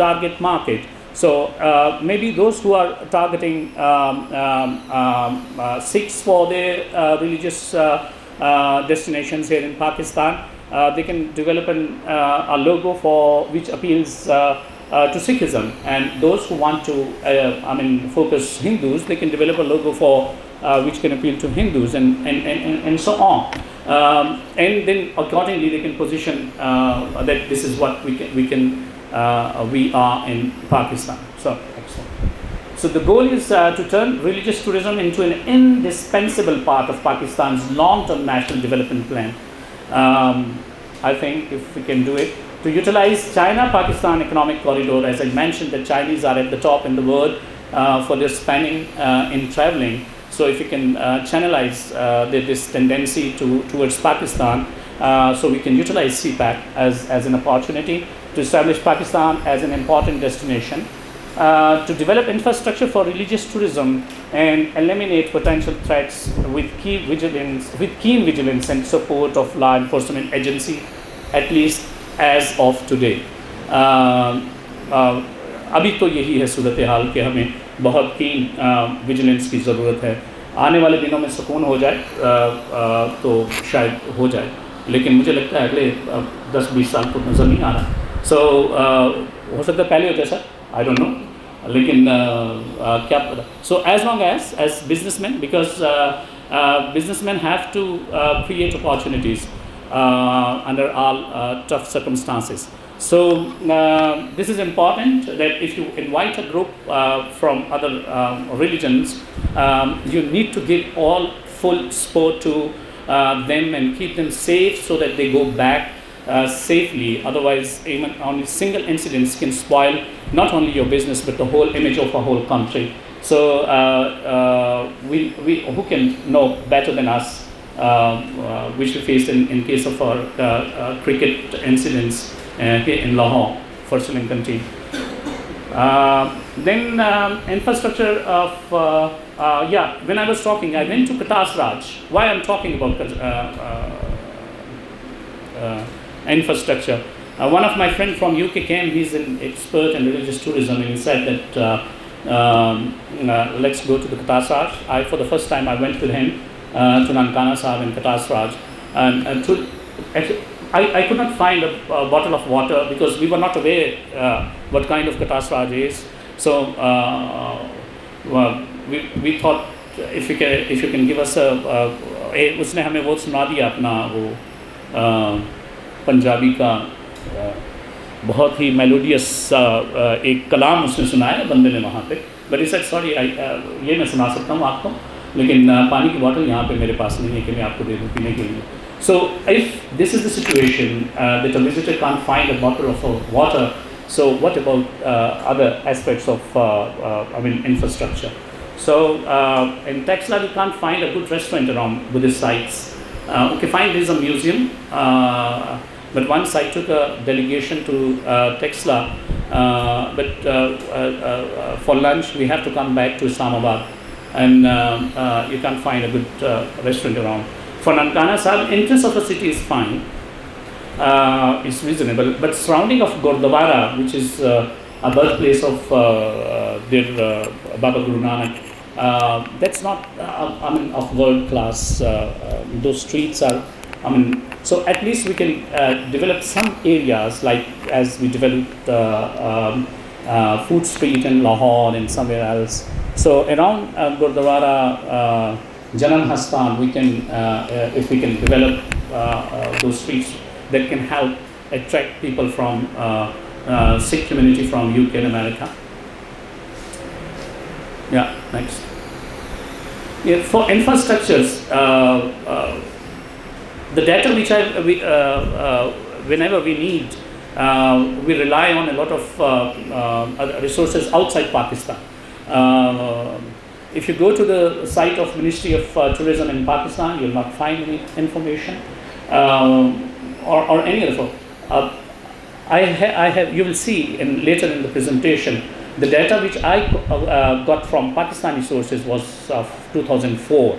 target market. So maybe those who are targeting Sikhs for their religious destinations here in Pakistan, they can develop a logo for which appeals to Sikhism, and those who want to focus Hindus, they can develop a logo for which can appeal to Hindus, and so on. And then accordingly they can position that this is what we are in Pakistan. So excellent. So the goal is to turn religious tourism into an indispensable part of Pakistan's long-term national development plan. I think if we can do it, to utilize China-Pakistan economic corridor, as I mentioned, the Chinese are at the top in the world for their spending in traveling. So if we can channelize this tendency towards Pakistan, so we can utilize CPAC as an opportunity to establish Pakistan as an important destination, to develop infrastructure for religious tourism and eliminate potential threats with keen vigilance and support of law enforcement agency, at least as of today. अभी तो यही है सूरत हाल कि हमें बहुत कीन vigilance की ज़रूरत है. आने वाले दिनों में सुकून हो जाए तो शायद हो जाए, लेकिन मुझे लगता है अगले 10-20 साल तो नज़र नहीं आ रहा. सो हो सकता है पहले हो जाए सर, आई डोंट नो, लेकिन क्या पता. So as long as businessman, because businessmen have to create opportunities under all tough circumstances. So this is important, that if you invite a group from other religions, you need to give all full support to them and keep them safe so that they go back safely. Otherwise, even only single incidents can spoil not only your business but the whole image of a whole country. So we who can know better than us, which we faced in case of our cricket incidents here in Lahore for Sri Lankan team. Then infrastructure of when I was talking, I went to Qatar's Raj. Why I'm talking about infrastructure? One of my friends from UK came. He's an expert in religious tourism, and he said that let's go to the Qatar's Raj. For the first time I went with him to Nankana Sahib in Qatar's Raj, and I could not find a bottle of water because we were not aware what kind of Qatar's Raj is. So we thought if you can give us उसने हमें वो सुना दिया अपना वो पंजाबी का बहुत ही melodious एक कलाम उसने सुनाया बंदे ने वहाँ पे. बट इस सॉरी ये मैं सुना सकता हूँ आपको, लेकिन पानी की बॉटल यहाँ पे मेरे पास नहीं है कि मैं आपको दे दूँ पीने के लिए. So if this is the situation that a visitor can't find a bottle of water, so what about other aspects of infrastructure? So in Texla we can't find a good restaurant around Buddhist sites. Okay, fine, there is a museum, but once I took a delegation to Texla, but for lunch we have to come back to Islamabad, and you can't find a good restaurant around. For Nankana Sahib, interest of the city is fine, it's reasonable, but surrounding of Gurdwara, which is a birthplace of their Baba Guru Nanak, that's not of world class. Those streets are, so at least we can develop some areas like as we developed Food Street in Lahore and somewhere else. So around Gurdwara, Janam Hastan, we can if we can develop those streets that can help attract people from Sikh community from UK and America. Yeah, next. Yeah, for infrastructures, the data which whenever we need, we rely on a lot of resources outside Pakistan. If you go to the site of Ministry of Tourism in Pakistan, you'll not find any information or any other. I have. You will see later in the presentation. The data which I got from Pakistani sources was of 2004,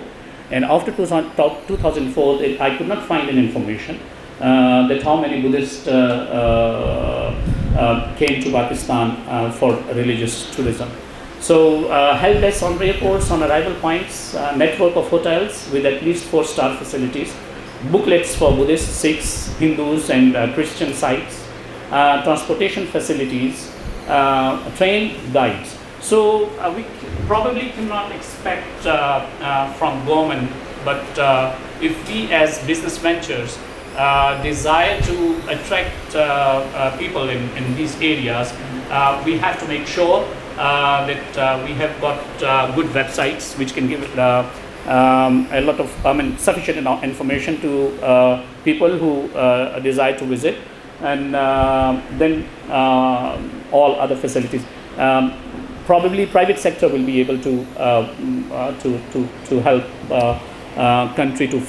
and after 2004, I could not find any information that how many Buddhist came to Pakistan for religious tourism. So, help desk on airports on arrival points, network of hotels with at least 4-star facilities, booklets for Buddhists, Sikhs, Hindus, and Christian sites, transportation facilities, train guides. So, we probably cannot expect from government, but if we as business ventures desire to attract people in these areas, we have to make sure that we have got good websites which can give a lot of sufficient information to people who desire to visit, and then all other facilities. Probably private sector will be able to help country to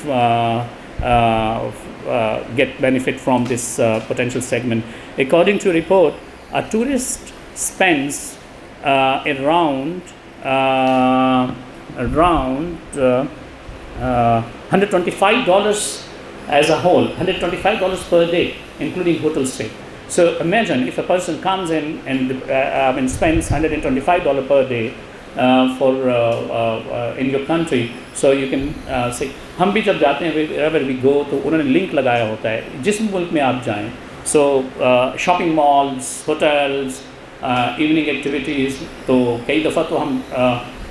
get benefit from this potential segment. According to a report, a tourist spends around $125 as a whole, $125 per day, including hotel stay. So imagine if a person comes in and spends $125 per day for in your country, so you can say, हम भी जब जाते हैं wherever we go, तो उन्होंने link लगाया होता है जिस मुल्क में आप जाएं. So shopping malls, hotels, evening activities, तो कई दफ़ा तो हम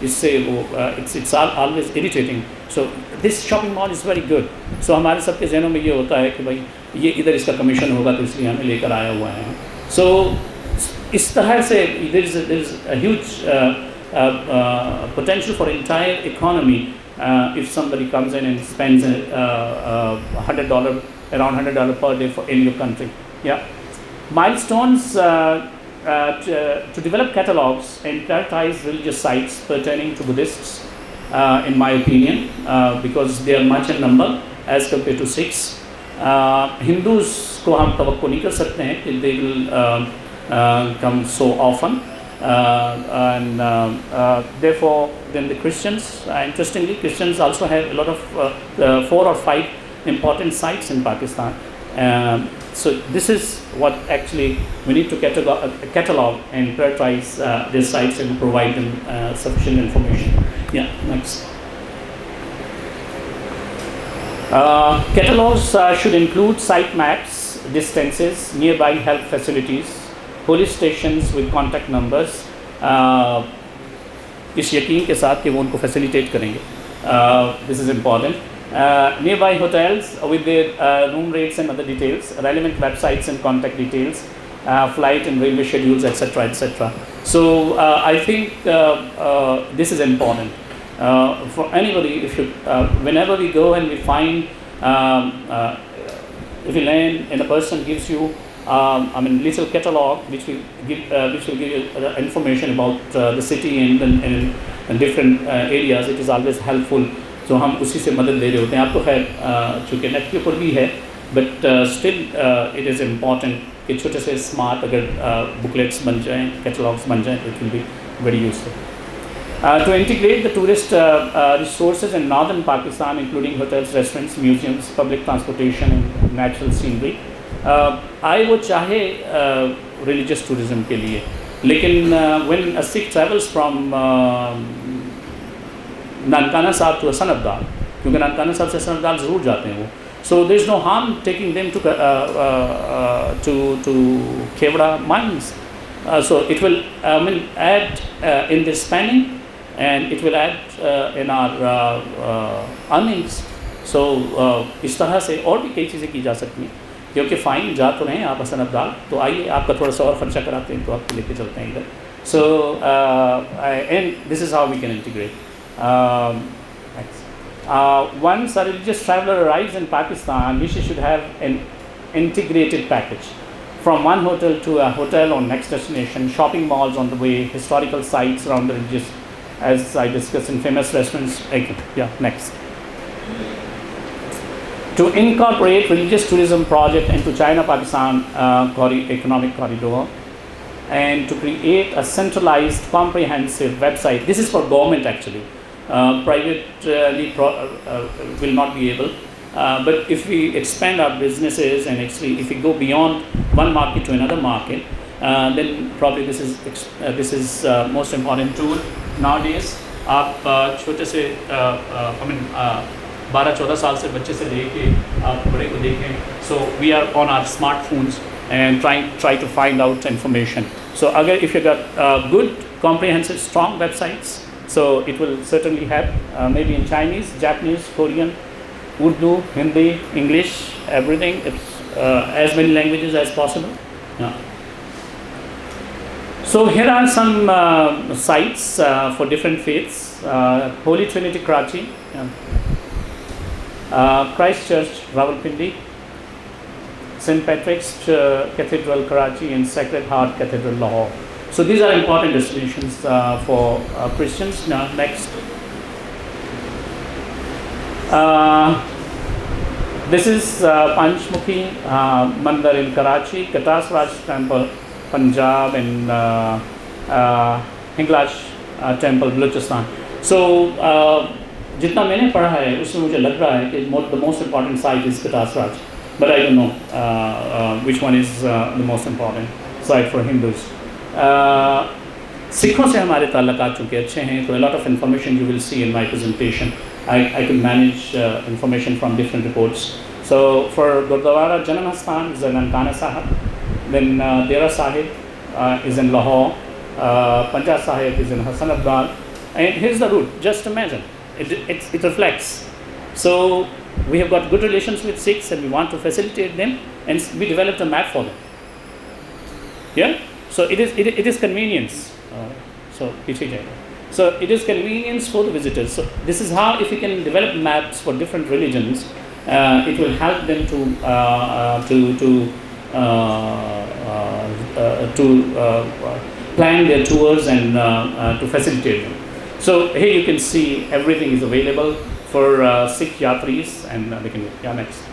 इससे वो it's always irritating. So this shopping mall is very good. So हमारे सबके ज़हनों में ये होता है कि भाई ये इधर इसका कमीशन होगा तो इसलिए हमें लेकर आया हुआ है. So इस तरह से there is a huge potential for entire economy if somebody comes in and spends $100 around $100 per day in your country. Yeah, milestones to develop catalogs and prioritize religious sites pertaining to Buddhists, in my opinion, because they are much in number as compared to Sikhs. Hindus को हम तवक्को नहीं कर सकते हैं कि they will come so often, and therefore then the Christians, interestingly Christians also have a lot of 4 or 5 important sites in Pakistan. So this is what actually we need to catalog and prioritize these sites and provide them sufficient information. Yeah, next. Catalogs should include site maps, distances, nearby health facilities, police stations with contact numbers. इस यकीन के साथ कि वो उनको facilitate करेंगे. This is important. Nearby hotels with their room rates and other details, relevant websites and contact details, flight and railway schedules, etc., etc. So I think this is important for anybody. If you, whenever we go and we find, if we land and a person gives you, little catalog which will give you information about the city and different areas, it is always helpful. तो हम उसी से मदद ले रहे होते हैं. आप तो खैर चूँकि नेट के ऊपर भी है, but still it is important कि छोटे से स्मार्ट अगर बुकलेट्स बन जाएँ, कैटलॉग्स बन जाएँ, तो it will be very useful. To integrate the tourist resources in northern Pakistan, including hotels, restaurants, museums, public transportation and natural scenery. आए वो चाहे religious tourism के लिए, लेकिन when a Sikh travels from Nankana साहब to Hasan Abdal, क्योंकि नानकाना साहब से हसन अब्दाल ज़रूर जाते हैं वो. So there is no harm taking them to Khevda mines. So it will add in the spending, and it will add in our earnings. So इस तरह से और भी कई चीज़ें की जा सकती हैं, क्योंकि फ़ाइन जा तो रहे हैं आप हसन अब्दाल, तो आइए आपका थोड़ा सा और खर्चा कराते हैं तो आपको लेके चलते हैं इधर. So and this is how we can integrate. Once a religious traveler arrives in Pakistan, we should have an integrated package from one hotel to a hotel on next destination, shopping malls on the way, historical sites around the religious, as I discussed, in famous restaurants. Yeah, next. To incorporate religious tourism project into China-Pakistan economic corridor, and to create a centralized, comprehensive website. This is for government actually. Privately will not be able. But if we expand our businesses and actually if we go beyond one market to another market, then probably this is most important tool nowadays. आप छोटे से 12-14 साल से बच्चे से लेके आप बड़े को देखें, so we are on our smartphones and try to find out information. So if you got good, comprehensive, strong websites, so it will certainly help. Maybe in Chinese, Japanese, Korean, Urdu, Hindi, English, everything. It's as many languages as possible. Yeah. So here are some sites for different faiths. Holy Trinity Karachi, Christ Church Rawalpindi, St. Patrick's Cathedral Karachi, and Sacred Heart Cathedral Lahore. So these are important destinations for Christians. Now next. This is Panchmukhi Mandir in Karachi, Katas Raj Temple, Punjab, and Hinglash Temple, Balochistan. So जितना मैंने पढ़ा है उसमें मुझे लग रहा है कि the most important site is Katas Raj, but I don't know which one is the most important site for Hindus. सिखों से हमारे ताल्लुकात चूँकि अच्छे हैं, तो a lot of information you will see in my presentation. I could manage information from different reports. So for Gurdwara Janamasthan is in Nankana Sahib, then Dera Sahib is in Lahore, Panjab Sahib is in Hassanabad, and here's the route. Just imagine, it reflects. So we have got good relations with Sikhs and we want to facilitate them, and we developed a map for them. Yeah. So it is convenience. So it is convenience for the visitors. So this is how, if you can develop maps for different religions, it will help them to plan their tours and to facilitate them. So here you can see everything is available for Sikh yatris, and they can go. Next.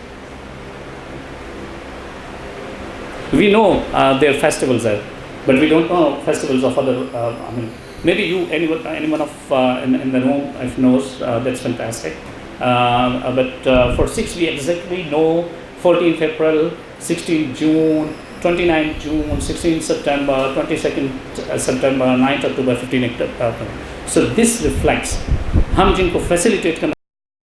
We know their festivals are, but we don't know festivals of other. Maybe anyone of in the room if knows, that's fantastic. But for Sikhs, we exactly know 14th April, 16th June, 29th June, 16th September, 22nd September, 9th October, 15th October. So this reflects हम जिनको facilitate करना